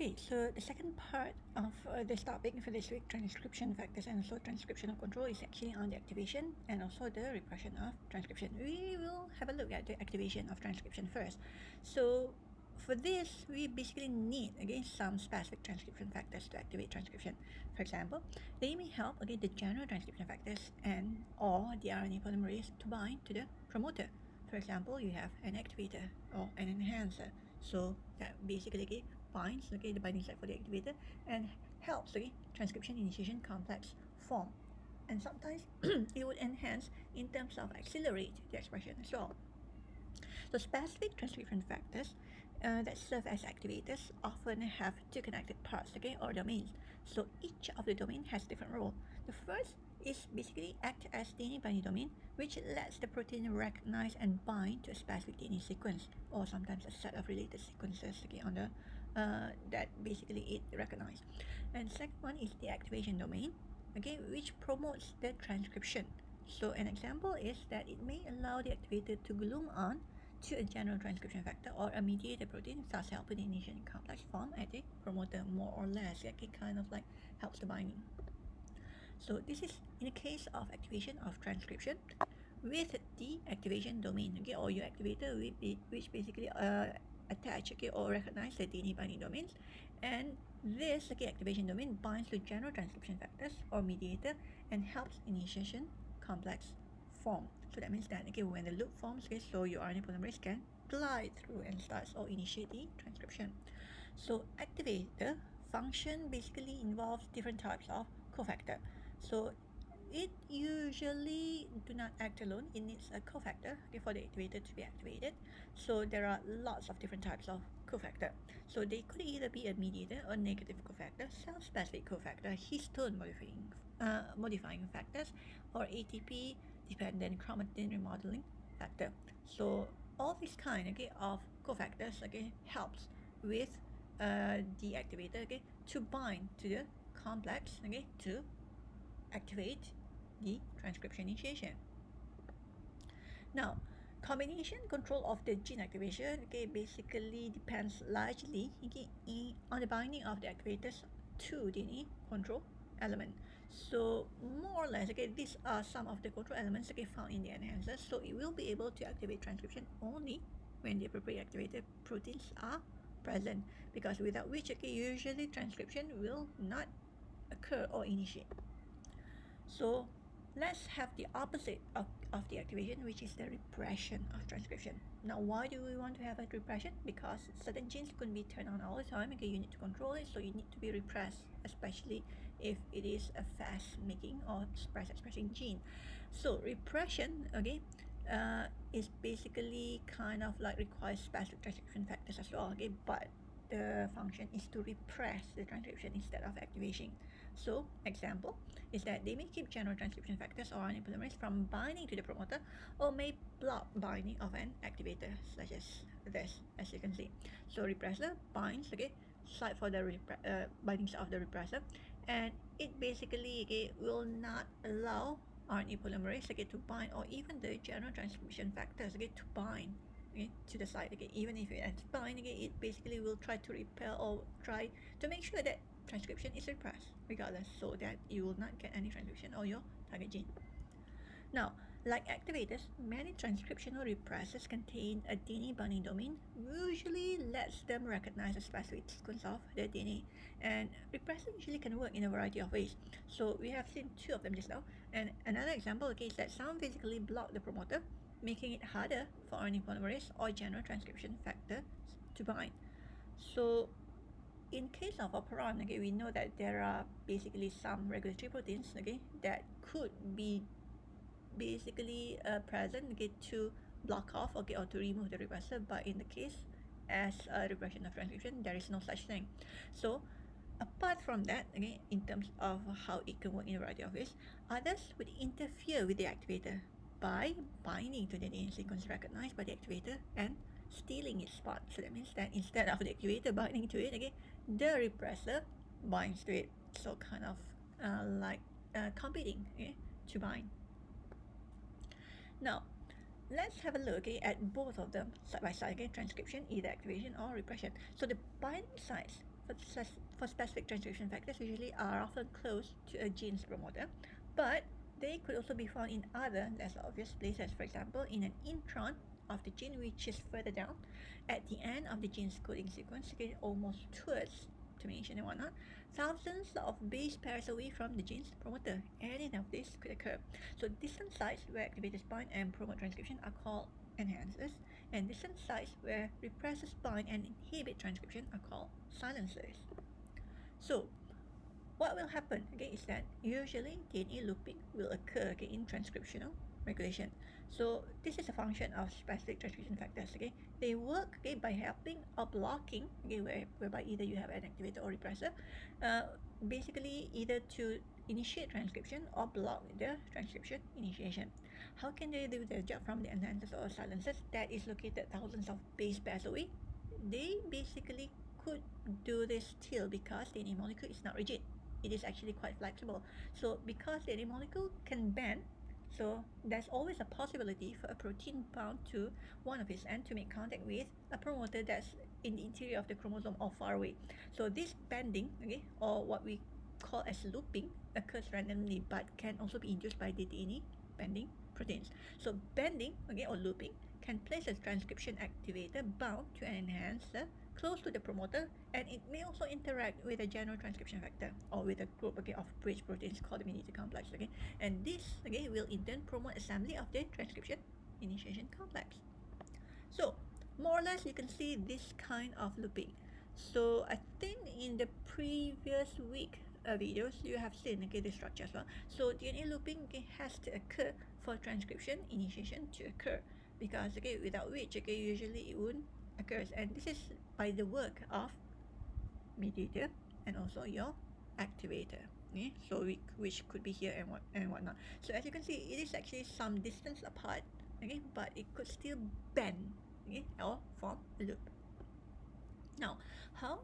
Okay, so the second part of this topic for this week, transcription factors and also transcriptional control, is actually on the activation and also the repression of transcription. We will have a look at the activation of transcription first. So for this, we basically need, again, some specific transcription factors to activate transcription. For example, they may help, again, the general transcription factors and or the RNA polymerase to bind to the promoter. For example, you have an activator or an enhancer. So that basically binds the binding site for the activator and helps the transcription initiation complex form. And sometimes it would enhance in terms of accelerate the expression as well. So specific transcription factors that serve as activators often have two connected parts, or domains. So each of the domain has different role. The first is basically act as DNA binding domain, which lets the protein recognize and bind to a specific DNA sequence, or sometimes a set of related sequences on the that basically it recognizes. And second one is the activation domain, which promotes the transcription. So an example is that it may allow the activator to glom on to a general transcription factor or a mediator protein, thus helping the initiation complex form at a promoter more or less. It kind of like helps the binding. So this is in the case of activation of transcription with the activation domain, or your activator which basically attach or recognize the DNA binding domains, and this activation domain binds to general transcription factors or mediator and helps initiation complex form. So that means that when the loop forms, so your RNA polymerase can glide through and starts or initiate the transcription. So activator function basically involves different types of cofactor. So it usually do not act alone. It needs a cofactor for the activator to be activated. So there are lots of different types of cofactor. So they could either be a mediator or negative cofactor, cell-specific cofactor, histone modifying factors, or ATP dependent chromatin remodeling factor. So all these kind of cofactors helps with the activator to bind to the complex to activate the transcription initiation. Now, combination control of the gene activation basically depends largely on the binding of the activators to DNA control element. So more or less these are some of the control elements found in the enhancer. So it will be able to activate transcription only when the appropriate activated proteins are present, because without which usually transcription will not occur or initiate. So let's have the opposite of the activation, which is the repression of transcription. Now, why do we want to have a repression? Because certain genes couldn't be turned on all the time. You need to control it, so you need to be repressed, especially if it is a fast-making or expressing gene. So repression, is basically kind of like requires specific transcription factors as well. But the function is to repress the transcription instead of activation. So example is that they may keep general transcription factors or RNA polymerase from binding to the promoter, or may block binding of an activator, such as this, as you can see. So repressor binds site for the bindings of the repressor, and it basically will not allow RNA polymerase to bind, or even the general transcription factors to bind to the site. Even if it bind, it basically will try to repel or try to make sure that transcription is repressed regardless, so that you will not get any transcription of your target gene. Now, like activators, many transcriptional repressors contain a DNA binding domain, usually lets them recognize a specific sequence of their DNA. And repressors usually can work in a variety of ways. So we have seen two of them just now. And another example is that some physically block the promoter, making it harder for RNA polymerase or general transcription factors to bind. So in case of operon, we know that there are basically some regulatory proteins that could be basically present to block off or to remove the repressor, but in the case as a repression of transcription, there is no such thing. So apart from that, in terms of how it can work in a variety of ways, others would interfere with the activator by binding to the DNA sequence recognized by the activator and stealing its spot. So that means that instead of the activator binding to it, the repressor binds to it. So kind of like competing to bind. Now, let's have a look at both of them side by side, transcription, either activation or repression. So the binding sites for specific transcription factors usually are often close to a gene's promoter, but they could also be found in other less obvious places. For example, in an intron of the gene which is further down at the end of the gene's coding sequence, okay, almost towards termination and whatnot, thousands of base pairs away from the gene's promoter. Any of this could occur. So distant sites where activators bind and promote transcription are called enhancers, and distant sites where repressors bind and inhibit transcription are called silencers. So what will happen, okay, is that usually DNA looping will occur, okay, in transcriptional regulation. So this is a function of specific transcription factors, okay. They work, okay, by helping or blocking, okay, whereby either you have an activator or repressor, basically either to initiate transcription or block the transcription initiation. How can they do their job from the enhancers or silencers that is located thousands of base pairs away? They basically could do this still because the DNA molecule is not rigid. It is actually quite flexible. So because the DNA molecule can bend, so there's always a possibility for a protein bound to one of its ends to make contact with a promoter that's in the interior of the chromosome or far away. So this bending, okay, or what we call as looping, occurs randomly but can also be induced by the DNA bending proteins. So bending, okay, or looping can place a transcription activator bound to an enhancer close to the promoter, and it may also interact with a general transcription factor or with a group, okay, of bridge proteins called the mediator complex, okay, and this, okay, will in turn promote assembly of the transcription initiation complex. So more or less you can see this kind of looping. So I think in the previous week videos you have seen, okay, the structure as well. So DNA looping, okay, has to occur for transcription initiation to occur, because, okay, without which, okay, usually it wouldn't occurs, and this is by the work of mediator and also your activator, okay? So which could be here and whatnot. So as you can see, it is actually some distance apart, okay, but it could still bend, okay, or form a loop. Now, how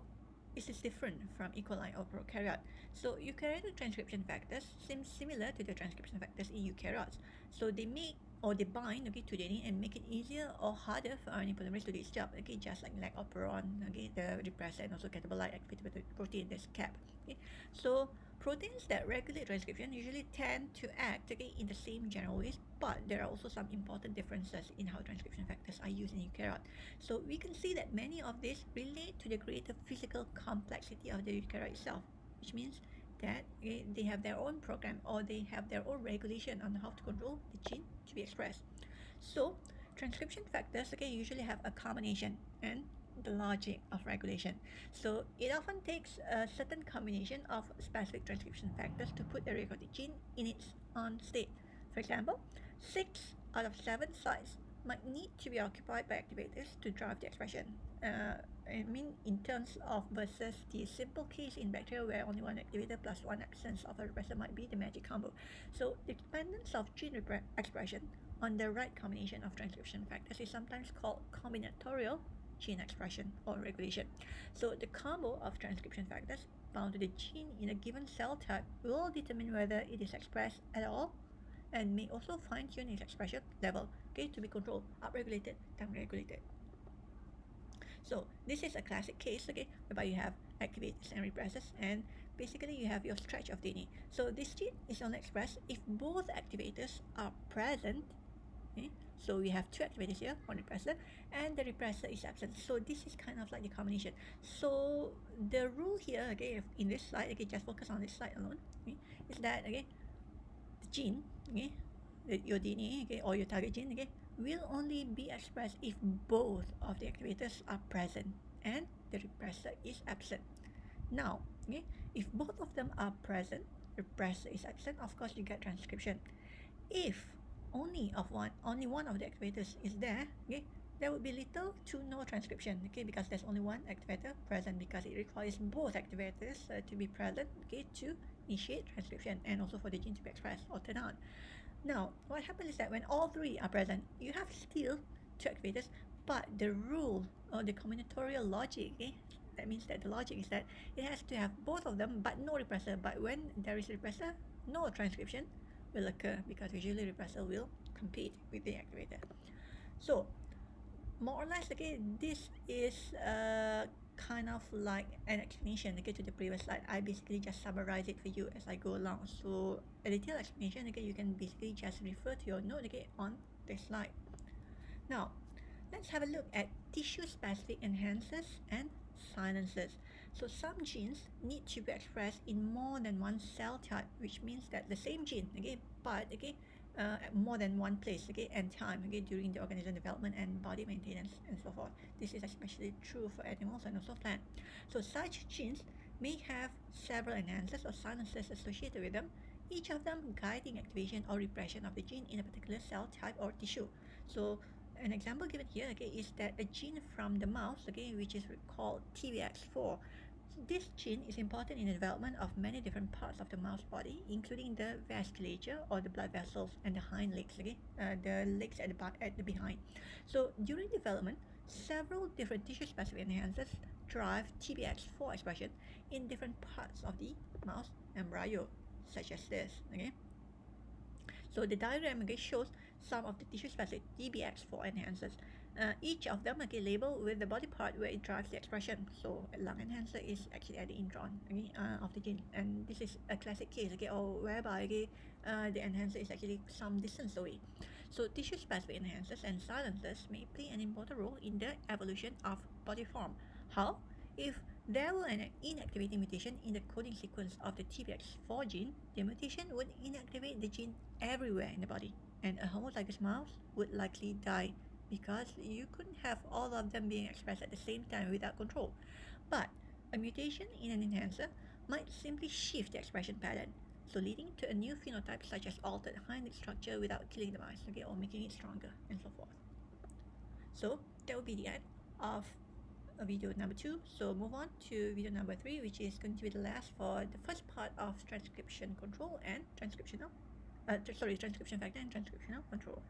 is this different from E. coli or prokaryote? So eukaryotic transcription factors seem similar to the transcription factors in eukaryotes. So they make or they bind, okay, to DNA and make it easier or harder for RNA polymerase to do its job, okay, just like operon, okay, the repressor, and also catabolite activated protein, that's CAP. Okay, so proteins that regulate transcription usually tend to act, okay, in the same general ways, but there are also some important differences in how transcription factors are used in eukaryote. So we can see that many of these relate to the greater physical complexity of the eukaryote itself, which means that, okay, they have their own program or they have their own regulation on how to control the gene to be expressed. So transcription factors, okay, usually have a combination and the logic of regulation. So it often takes a certain combination of specific transcription factors to put the regulatory gene in its on state. For example, 6 out of 7 sites might need to be occupied by activators to drive the expression. I mean, in terms of versus the simple case in bacteria where only one activator plus one absence of a repressor might be the magic combo. So the dependence of gene expression on the right combination of transcription factors is sometimes called combinatorial gene expression or regulation. So the combo of transcription factors bound to the gene in a given cell type will determine whether it is expressed at all, and may also fine-tune its expression level, okay, to be controlled, upregulated, downregulated. So this is a classic case, okay, whereby you have activators and repressors, and basically you have your stretch of DNA. So this gene is only expressed if both activators are present, okay? So we have 2 activators here, 1 repressor, and the repressor is absent. So this is kind of like the combination. So the rule here, okay, in this slide, okay, just focus on this slide alone, okay, is that, okay, the gene, okay, your DNA, okay, or your target gene, okay, will only be expressed if both of the activators are present and the repressor is absent. Now, okay, if both of them are present, repressor is absent, of course you get transcription. If only one of the activators is there, okay, there would be little to no transcription, okay, because there's only one activator present, because it requires both activators to be present, okay, to initiate transcription and also for the gene to be expressed or turn on. Now, what happens is that when all 3 are present, you have still 2 activators, but the rule or the combinatorial logic, okay, that means that the logic is that it has to have both of them but no repressor. But when there is repressor, no transcription will occur, because usually repressor will compete with the activator. So more or less, okay, this is kind of of like an explanation to the previous slide. I basically just summarize it for you as I go along. So a detailed explanation, you can basically just refer to your note on this slide. Now, let's have a look at tissue-specific enhancers and silencers. So some genes need to be expressed in more than one cell type, which means that the same gene, but at more than one place, and time, during the organism development and body maintenance and so forth. This is especially true for animals and also plants. So such genes may have several enhancers or silencers associated with them, each of them guiding activation or repression of the gene in a particular cell type or tissue. So an example given here is that a gene from the mouse, which is called TBX4. This gene is important in the development of many different parts of the mouse body, including the vasculature or the blood vessels and the hind legs, the legs at the behind. So during development, several different tissue-specific enhancers drive TBX4 expression in different parts of the mouse embryo, such as this. So the diagram shows some of the tissue-specific TBX4 enhancers. Each of them labeled with the body part where it drives the expression. So a lung enhancer is actually at the intron of the gene, and this is a classic case or whereby the enhancer is actually some distance away. So tissue-specific enhancers and silencers may play an important role in the evolution of body form. How? If there were an inactivating mutation in the coding sequence of the TBX4 gene, the mutation would inactivate the gene everywhere in the body, and a homozygous mouse would likely die because you couldn't have all of them being expressed at the same time without control. But a mutation in an enhancer might simply shift the expression pattern, so leading to a new phenotype such as altered hind leg structure without killing the mouse, or making it stronger and so forth. So that would be the end of video number 2. So move on to video number 3, which is going to be the last for the first part of transcription control and transcription factor and transcriptional control.